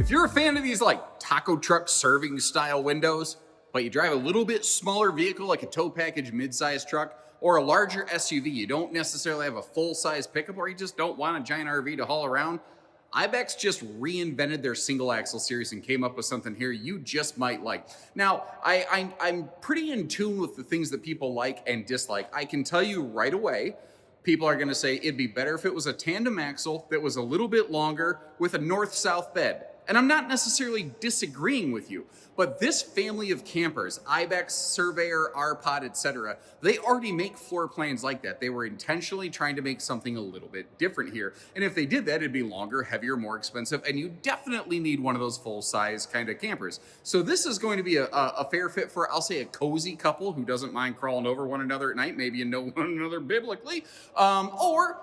If you're a fan of these like taco truck serving style windows, but you drive a little bit smaller vehicle like a tow package mid-size truck or a larger SUV, you don't necessarily have a full-size pickup or you just don't want a giant RV to haul around, Ibex just reinvented their single axle series and came up with something here you just might like. Now, I'm pretty in tune with the things that people like and dislike. I can tell you right away, people are going to say it'd be better if it was a tandem axle that was a little bit longer with a north-south bed. And I'm not necessarily disagreeing with you, but this family of campers, Ibex, Surveyor, R-Pod, etc., they already make floor plans like that. They were intentionally trying to make something a little bit different here. And if they did that, it'd be longer, heavier, more expensive, and you definitely need one of those full-size kind of campers. So this is going to be a fair fit for, I'll say, a cozy couple who doesn't mind crawling over one another at night, maybe you know one another biblically, or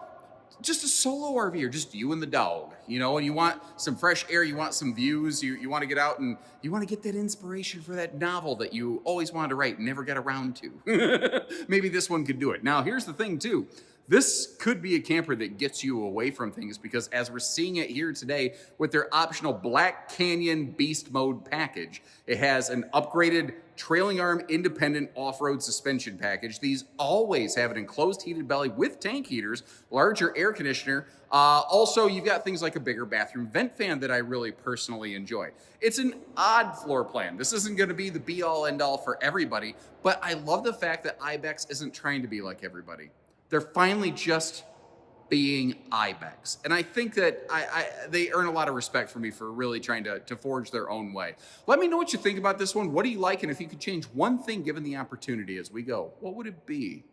just a solo RV or just you and the dog, you know, and you want some fresh air, you want some views, you want to get out and you want to get that inspiration for that novel that you always wanted to write and never got around to. Maybe this one could do it. Now, here's the thing too. This could be a camper that gets you away from things because as we're seeing it here today with their optional Black Canyon Beast Mode package, it has an upgraded trailing arm independent off-road suspension package. These always have an enclosed heated belly with tank heaters, larger air conditioner. Also, you've got things like a bigger bathroom vent fan that I really personally enjoy. It's an odd floor plan. This isn't going to be the be-all end-all for everybody, but I love the fact that Ibex isn't trying to be like everybody. They're finally just being Ibex. And I think that they earn a lot of respect from me for really trying to forge their own way. Let me know what you think about this one. What do you like? And if you could change one thing given the opportunity as we go, what would it be?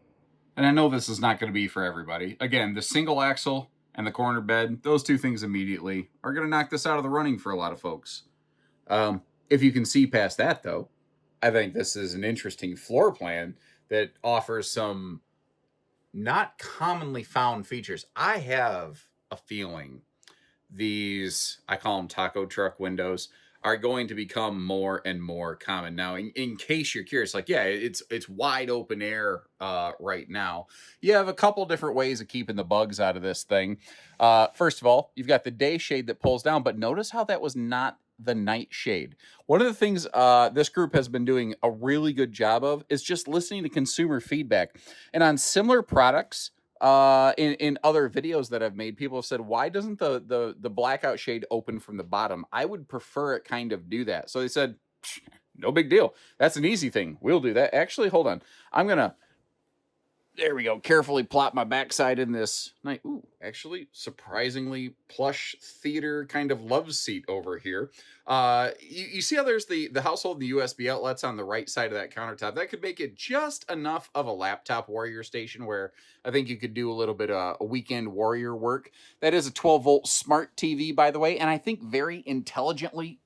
And I know this is not going to be for everybody. Again, the single axle and the corner bed, those two things immediately are going to knock this out of the running for a lot of folks. If you can see past that, though, I think this is an interesting floor plan that offers some not commonly found features. I have a feeling these, I call them taco truck windows, are going to become more and more common. Now, in case you're curious, like, yeah, it's wide open air right now. You have a couple different ways of keeping the bugs out of this thing. First of all, you've got the day shade that pulls down, but notice how that was not the night shade. One of the things this group has been doing a really good job of is just listening to consumer feedback. And on similar products, in other videos that I've made, people have said, why doesn't the blackout shade open from the bottom? I would prefer it kind of do that. So they said, no big deal. That's an easy thing. We'll do that. Actually, hold on. I'm going to, there we go, carefully plop my backside in this nice, actually surprisingly plush theater kind of love seat over here. You see how there's the household and the USB outlets on the right side of that countertop. That could make it just enough of a laptop warrior station where I think you could do a little bit of a weekend warrior work. That is a 12-volt smart TV, by the way, and I think very intelligently,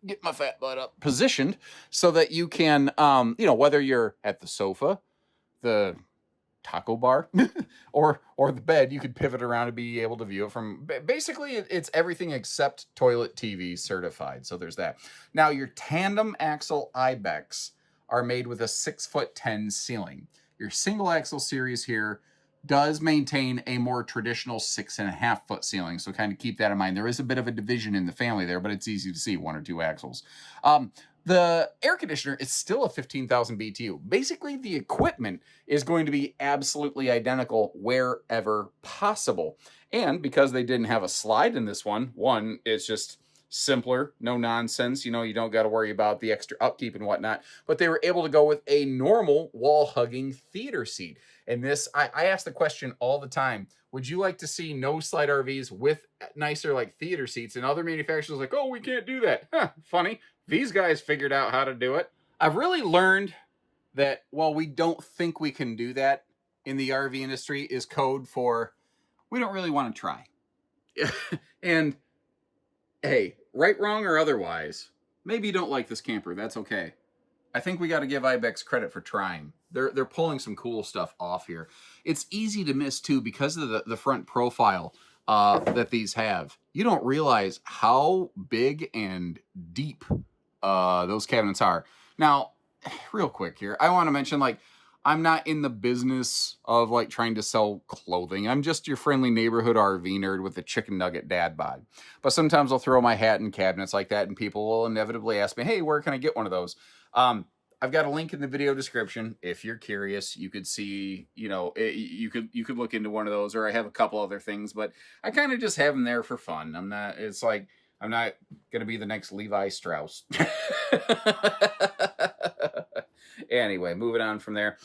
get my fat butt up, positioned so that you can, whether you're at the sofa, the taco bar or the bed, you could pivot around and be able to view it from, basically it's everything except toilet TV certified. So there's that. Now your tandem axle Ibex are made with a 6'10" ceiling. Your single axle series here does maintain a more traditional 6.5 foot ceiling. So kind of keep that in mind. There is a bit of a division in the family there, but it's easy to see one or two axles. The air conditioner is still a 15,000 BTU. Basically, the equipment is going to be absolutely identical wherever possible. And because they didn't have a slide in this one, it's just simpler, no nonsense. You don't got to worry about the extra upkeep and whatnot. But they were able to go with a normal wall-hugging theater seat. And this, I ask the question all the time, would you like to see no slide RVs with nicer like theater seats? And other manufacturers are like, oh, we can't do that. Huh, funny. These guys figured out how to do it. I've really learned that while we don't think we can do that in the RV industry is code for we don't really want to try. And hey, right, wrong, or otherwise, maybe you don't like this camper. That's okay. I think we got to give Ibex credit for trying. They're pulling some cool stuff off here. It's easy to miss too because of the front profile that these have. You don't realize how big and deep those cabinets are. Now, real quick here, I want to mention, like, I'm not in the business of like trying to sell clothing. I'm just your friendly neighborhood RV nerd with a chicken nugget dad bod. But sometimes I'll throw my hat in cabinets like that, and people will inevitably ask me, "Hey, where can I get one of those?" I've got a link in the video description. If you're curious, you could see, you could look into one of those, or I have a couple other things, but I kind of just have them there for fun. I'm not going to be the next Levi Strauss. Anyway, moving on from there.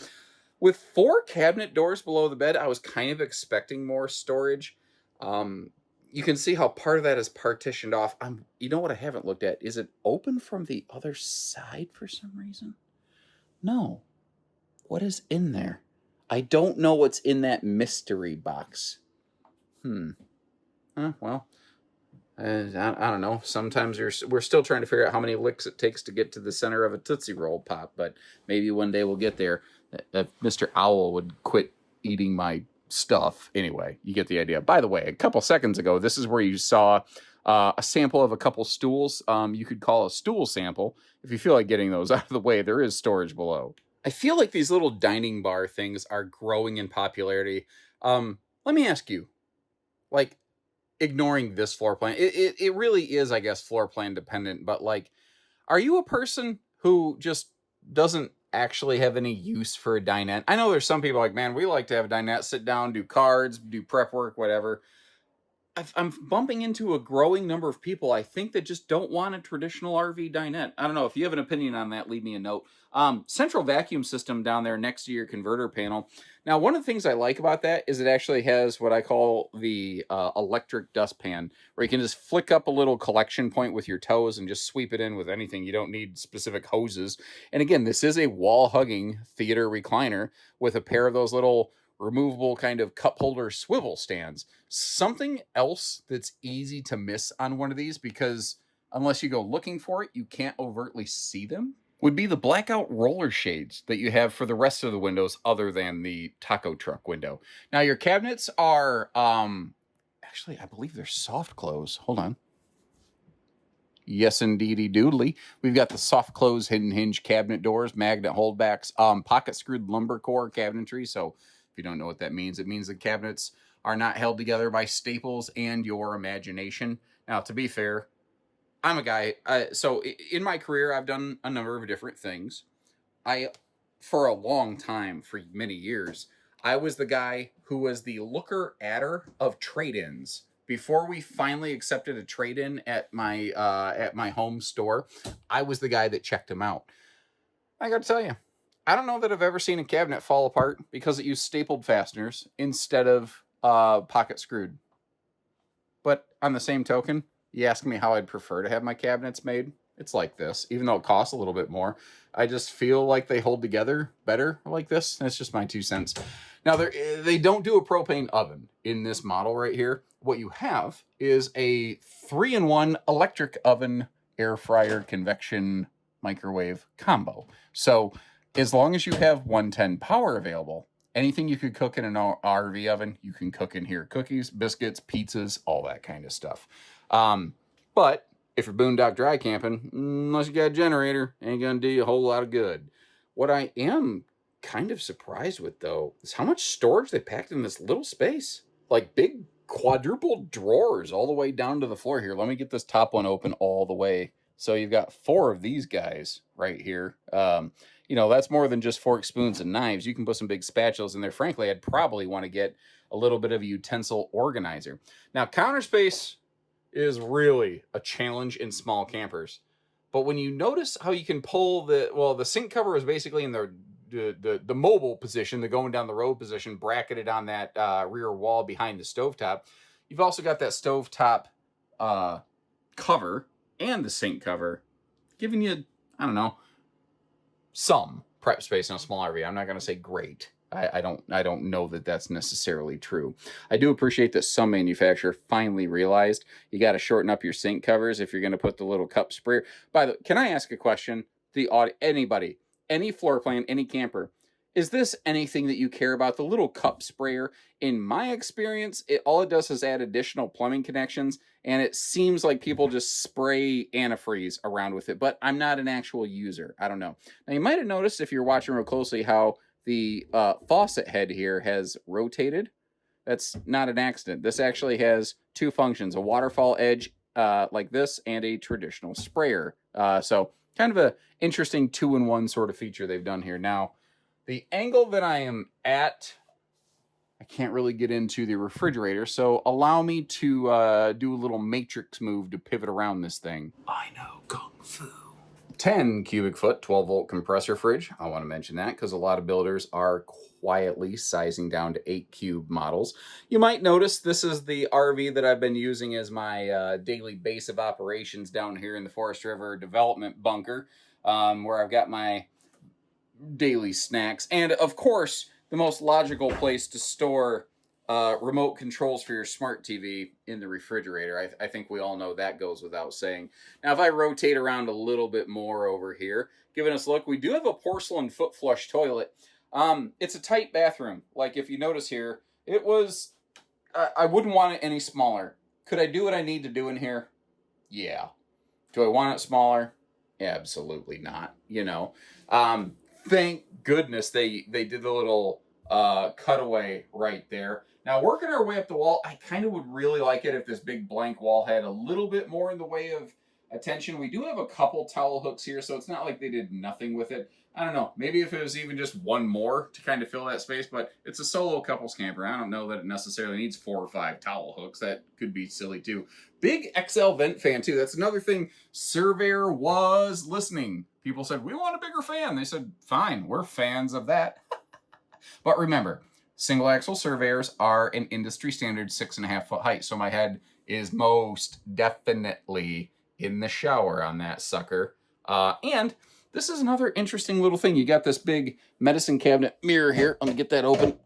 With 4 cabinet doors below the bed, I was kind of expecting more storage. You can see how part of that is partitioned off. You know what I haven't looked at? Is it open from the other side for some reason? No. What is in there? I don't know what's in that mystery box. Well, I don't know. Sometimes we're still trying to figure out how many licks it takes to get to the center of a Tootsie Roll Pop, but maybe one day we'll get there. If Mr. Owl would quit eating my stuff. Anyway, you get the idea. By the way, a couple seconds ago, this is where you saw a sample of a couple stools. You could call a stool sample. If you feel like getting those out of the way, there is storage below. I feel like these little dining bar things are growing in popularity. Let me ask you, like, ignoring this floor plan, it really is, I guess, floor plan dependent, but like, are you a person who just doesn't actually have any use for a dinette? I know there's some people like, man, we like to have a dinette, sit down, do cards, do prep work, whatever. I'm bumping into a growing number of people, I think, that just don't want a traditional RV dinette. I don't know. If you have an opinion on that, leave me a note. Central vacuum system down there next to your converter panel. Now, one of the things I like about that is it actually has what I call the electric dustpan, where you can just flick up a little collection point with your toes and just sweep it in with anything. You don't need specific hoses. And again, this is a wall-hugging theater recliner with a pair of those little removable kind of cup holder swivel stands. Something else that's easy to miss on one of these, because unless you go looking for it, you can't overtly see them, would be the blackout roller shades that you have for the rest of the windows other than the taco truck window. Now, your cabinets are, actually, I believe they're soft close. Hold on. Yes, indeedy doodly. We've got the soft close hidden hinge cabinet doors, magnet holdbacks, pocket screwed lumber core cabinetry. So if you don't know what that means, it means the cabinets are not held together by staples and your imagination. Now, to be fair, I'm a guy, so in my career, I've done a number of different things. For a long time, for many years, I was the guy who was the looker-adder of trade-ins. Before we finally accepted a trade-in at my home store, I was the guy that checked them out. I got to tell you, I don't know that I've ever seen a cabinet fall apart because it used stapled fasteners instead of pocket screwed. But on the same token, you ask me how I'd prefer to have my cabinets made, it's like this. Even though it costs a little bit more, I just feel like they hold together better like this. That's just my 2 cents. Now, they don't do a propane oven in this model right here. What you have is a 3-in-1 electric oven, air fryer, convection, microwave combo. So as long as you have 110 power available, anything you could cook in an RV oven, you can cook in here. Cookies, biscuits, pizzas, all that kind of stuff. But if you're boondock dry camping, unless you got a generator, ain't gonna do you a whole lot of good. What I am kind of surprised with, though, is how much storage they packed in this little space. Like big quadruple drawers all the way down to the floor here. Let me get this top one open all the way. So you've got 4 of these guys right here. That's more than just forks, spoons, and knives. You can put some big spatulas in there. Frankly, I'd probably want to get a little bit of a utensil organizer. Now, counter space is really a challenge in small campers. But when you notice how you can pull the sink cover is basically in the mobile position, the going down the road position, bracketed on that rear wall behind the stovetop. You've also got that stovetop cover and the sink cover, giving you, I don't know, some prep space in a small RV. I'm not going to say great. I don't know that that's necessarily true. I do appreciate that some manufacturer finally realized you got to shorten up your sink covers if you're going to put the little cup sprayer. By the way, can I ask a question? Anybody, any floor plan, any camper, is this anything that you care about? The little cup sprayer, in my experience, all it does is add additional plumbing connections, and it seems like people just spray antifreeze around with it, but I'm not an actual user. I don't know. Now, you might have noticed if you're watching real closely how the faucet head here has rotated. That's not an accident. This actually has two functions, a waterfall edge like this and a traditional sprayer. So kind of a interesting two-in-one sort of feature they've done here. Now, the angle that I am at, I can't really get into the refrigerator, so allow me to do a little matrix move to pivot around this thing. I know Kung Fu. 10 cubic foot, 12 volt compressor fridge. I want to mention that because a lot of builders are quietly sizing down to 8 cube models. You might notice this is the RV that I've been using as my daily base of operations down here in the Forest River development bunker, where I've got my daily snacks. And of course, the most logical place to store remote controls for your smart TV in the refrigerator. I think we all know that goes without saying. Now, if I rotate around a little bit more over here, giving us a look, we do have a porcelain foot flush toilet. It's a tight bathroom. Like if you notice here, it was, I wouldn't want it any smaller. Could I do what I need to do in here? Yeah. Do I want it smaller? Absolutely not, you know. Thank goodness they did the little cutaway right there. Now, working our way up the wall, I kind of would really like it if this big blank wall had a little bit more in the way of attention. We do have a couple towel hooks here, so it's not like they did nothing with it. I don't know. Maybe if it was even just one more to kind of fill that space, but it's a solo couples camper. I don't know that it necessarily needs 4 or 5 towel hooks. That could be silly too. Big XL vent fan too. That's another thing. Surveyor was listening. People said, we want a bigger fan. They said, fine, we're fans of that. But remember, single axle surveyors are an industry standard 6.5 foot height. So my head is most definitely in the shower on that sucker. And this is another interesting little thing. You got this big medicine cabinet mirror here. Let me get that open.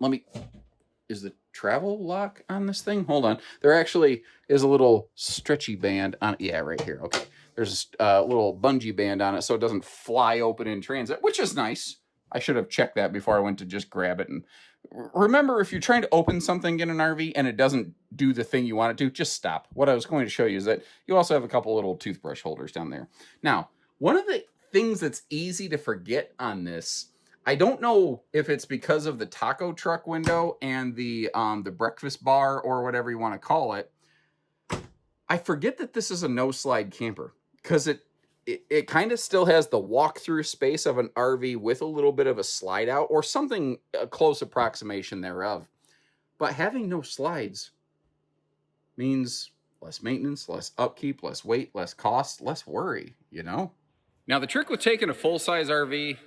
Is the travel lock on this thing? Hold on. There actually is a little stretchy band on it. Yeah, right here. Okay. There's a little bungee band on it so it doesn't fly open in transit, which is nice. I should have checked that before I went to just grab it. And remember, if you're trying to open something in an RV and it doesn't do the thing you want it to, just stop. What I was going to show you is that you also have a couple little toothbrush holders down there. Now, one of the things that's easy to forget on this, I don't know if it's because of the taco truck window and the breakfast bar or whatever you want to call it. I forget that this is a no-slide camper because it kind of still has the walk-through space of an RV with a little bit of a slide out or something, a close approximation thereof. But having no slides means less maintenance, less upkeep, less weight, less cost, less worry, you know? Now, the trick with taking a full-size RV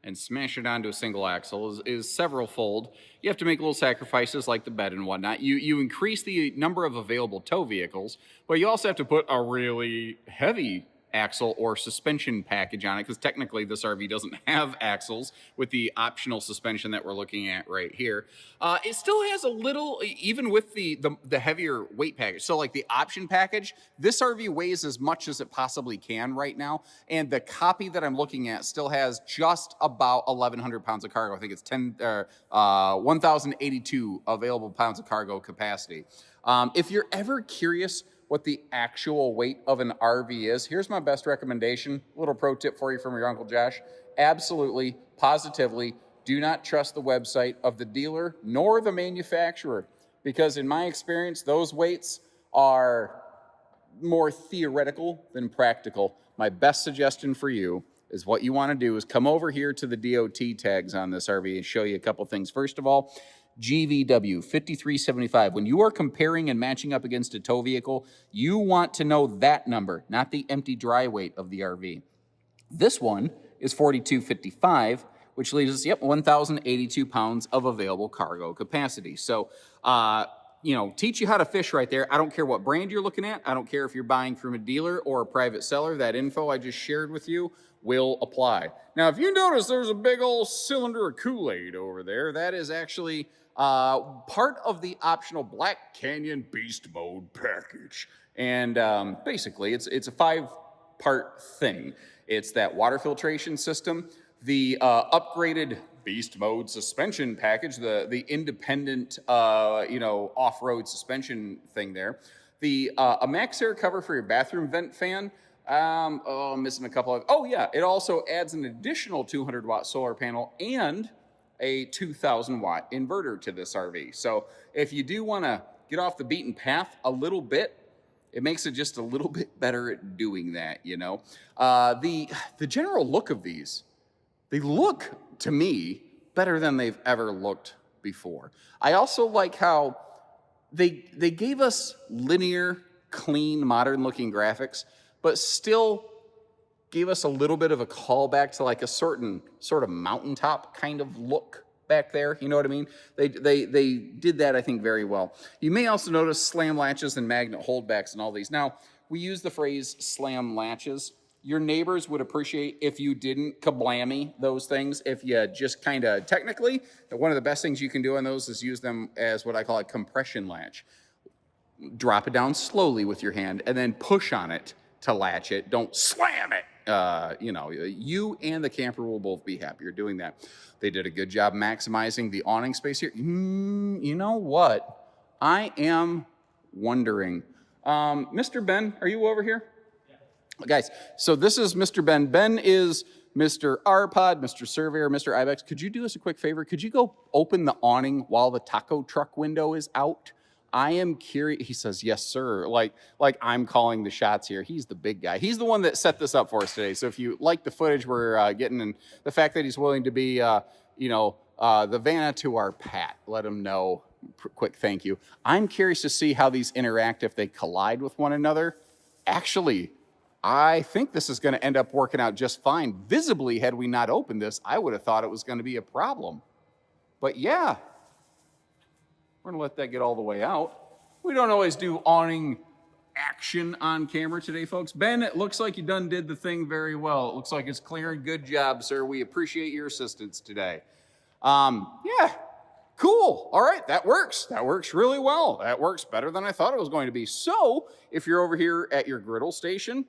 and smash it onto a single axle is several-fold. You have to make little sacrifices like the bed and whatnot. You increase the number of available tow vehicles, but you also have to put a really heavy axle or suspension package on it, because technically this RV doesn't have axles with the optional suspension that we're looking at right here. It still has a little, even with the heavier weight package. So like the option package, this RV weighs as much as it possibly can right now. And the copy that I'm looking at still has just about 1,100 pounds of cargo. I think it's 1,082 available pounds of cargo capacity. If you're ever curious what the actual weight of an RV is, here's my best recommendation. A little pro tip for you from your Uncle Josh. Absolutely, positively, do not trust the website of the dealer nor the manufacturer, because in my experience, those weights are more theoretical than practical. My best suggestion for you is what you want to do is come over here to the DOT tags on this RV and show you a couple things. First of all, GVW 5375. When you are comparing and matching up against a tow vehicle, you want to know that number, not the empty dry weight of the RV. This one is 4255, which leaves us, 1,082 pounds of available cargo capacity. So, teach you how to fish right there. I don't care what brand you're looking at. I don't care if you're buying from a dealer or a private seller. That info I just shared with you will apply. Now, if you notice there's a big old cylinder of Kool-Aid over there, that is actually part of the optional Black Canyon Beast Mode package. And basically, it's a 5-part thing. It's that water filtration system, the upgraded Beast Mode suspension package, the independent, off-road suspension thing there, a max air cover for your bathroom vent fan. I'm missing a couple of. Oh yeah, it also adds an additional 200-watt solar panel and a 2,000 watt inverter to this RV. So if you do want to get off the beaten path a little bit, it makes it just a little bit better at doing that, you know. The general look of these, they look to me better than they've ever looked before. I also like how they gave us linear, clean, modern-looking graphics, but still gave us a little bit of a callback to like a certain sort of mountaintop kind of look back there. You know what I mean? They did that, I think, very well. You may also notice slam latches and magnet holdbacks and all these. Now, we use the phrase slam latches. Your neighbors would appreciate if you didn't kablammy those things. If you just kind of technically, one of the best things you can do on those is use them as what I call a compression latch. Drop it down slowly with your hand and then push on it to latch it. Don't slam it. You know, you and the camper will both be happier doing that. They did a good job maximizing the awning space here. You know what? I am wondering. Mr. Ben, are you over here? Yeah. Guys, so this is Mr. Ben. Ben is Mr. R-Pod, Mr. Surveyor, Mr. Ibex. Could you do us a quick favor? Could you go open the awning while the taco truck window is out? I am curious. He says, yes, sir. Like I'm calling the shots here. He's the big guy. He's the one that set this up for us today. So if you like the footage we're getting and the fact that he's willing to be, the Vanna to our Pat, let him know. Quick thank you. I'm curious to see how these interact if they collide with one another. Actually, I think this is going to end up working out just fine. Visibly, had we not opened this, I would have thought it was going to be a problem. But yeah. We're going to let that get all the way out. We don't always do awning action on camera today, folks. Ben, it looks like you done did the thing very well. It looks like it's clearing. Good job, sir. We appreciate your assistance today. Yeah, cool. All right, that works. That works really well. That works better than I thought it was going to be. So if you're over here at your griddle station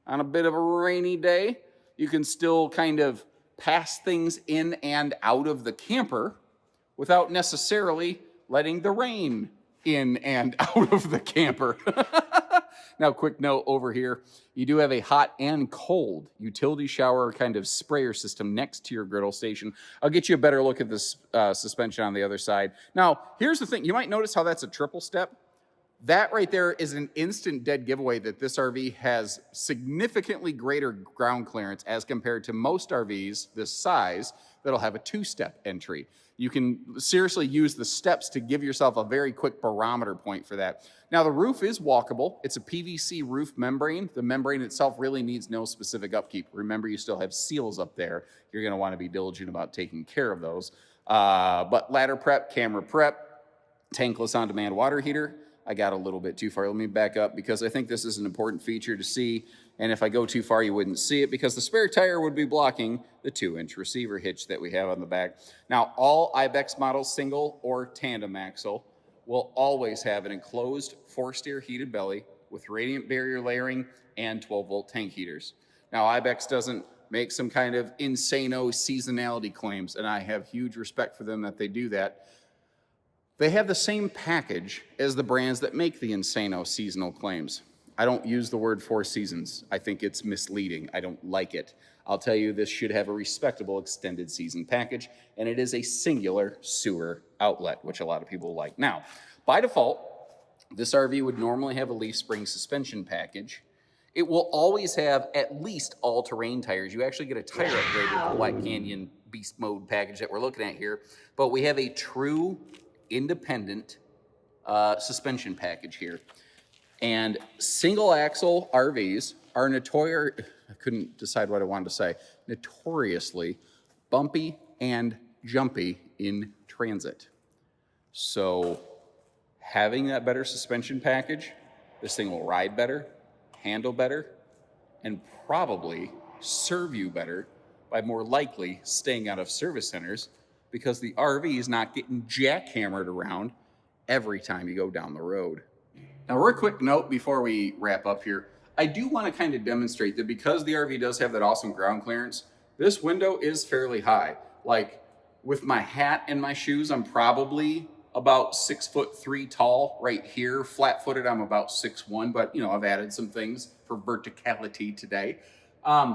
on a bit of a rainy day, you can still kind of pass things in and out of the camper without necessarily letting the rain in and out of the camper. Now, quick note over here. You do have a hot and cold utility shower kind of sprayer system next to your griddle station. I'll get you a better look at this suspension on the other side. Now, here's the thing. You might notice how that's a triple step. That right there is an instant dead giveaway that this RV has significantly greater ground clearance as compared to most RVs this size that'll have a two-step entry. You can seriously use the steps to give yourself a very quick barometer point for that. Now, the roof is walkable. It's a PVC roof membrane. The membrane itself really needs no specific upkeep. Remember, you still have seals up there. You're going to want to be diligent about taking care of those. But ladder prep, camera prep, tankless on-demand water heater. I got a little bit too far. Let me back up because I think this is an important feature to see. And if I go too far, you wouldn't see it because the spare tire would be blocking the 2-inch receiver hitch that we have on the back. Now, all Ibex models, single or tandem axle, will always have an enclosed forced-air heated belly with radiant barrier layering and 12-volt tank heaters. Now, Ibex doesn't make some kind of insano seasonality claims, and I have huge respect for them that they do that. They have the same package as the brands that make the insano seasonal claims. I don't use the word 4 seasons. I think it's misleading. I don't like it. I'll tell you, this should have a respectable extended season package, and it is a singular sewer outlet, which a lot of people like. Now, by default, this RV would normally have a leaf spring suspension package. It will always have at least all-terrain tires. You actually get a tire upgrade with the Black Canyon Beast Mode package that we're looking at here, but we have a true independent suspension package here. And single axle RVs are I couldn't decide what I wanted to say, notoriously bumpy and jumpy in transit. So having that better suspension package, this thing will ride better, handle better, and probably serve you better by more likely staying out of service centers because the RV is not getting jackhammered around every time you go down the road. Now, real quick note before we wrap up here. I do want to kind of demonstrate that because the RV does have that awesome ground clearance, this window is fairly high. Like with my hat and my shoes, I'm probably about 6'3" tall right here. Flat-footed, I'm about 6'1", but you know, I've added some things for verticality today. I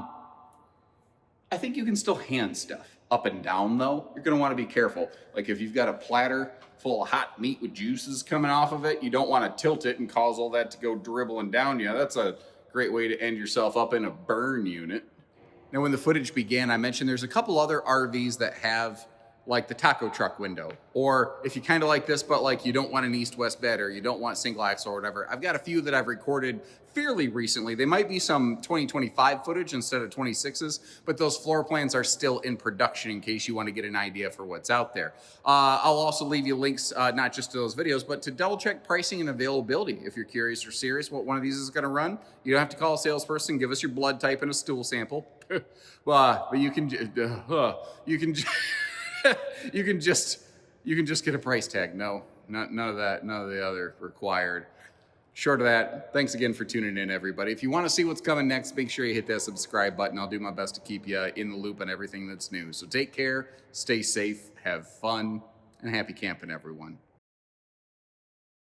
think you can still hand stuff. up and down though, you're gonna wanna be careful. Like if you've got a platter full of hot meat with juices coming off of it, you don't wanna tilt it and cause all that to go dribbling down you. That's a great way to end yourself up in a burn unit. Now, when the footage began, I mentioned there's a couple other RVs that have like the taco truck window, or if you kind of like this, but like you don't want an east-west bed or you don't want single axle or whatever. I've got a few that I've recorded fairly recently. They might be some 2025 footage instead of 26s, but those floor plans are still in production in case you want to get an idea for what's out there. I'll also leave you links, not just to those videos, but to double check pricing and availability. If you're curious or serious what one of these is going to run, you don't have to call a salesperson. Give us your blood type and a stool sample. But you can you can just get a price tag. No, none of that, none of the other required. Short of that, thanks again for tuning in, everybody. If you want to see what's coming next, make sure you hit that subscribe button. I'll do my best to keep you in the loop on everything that's new. So take care, stay safe, have fun, and happy camping, everyone.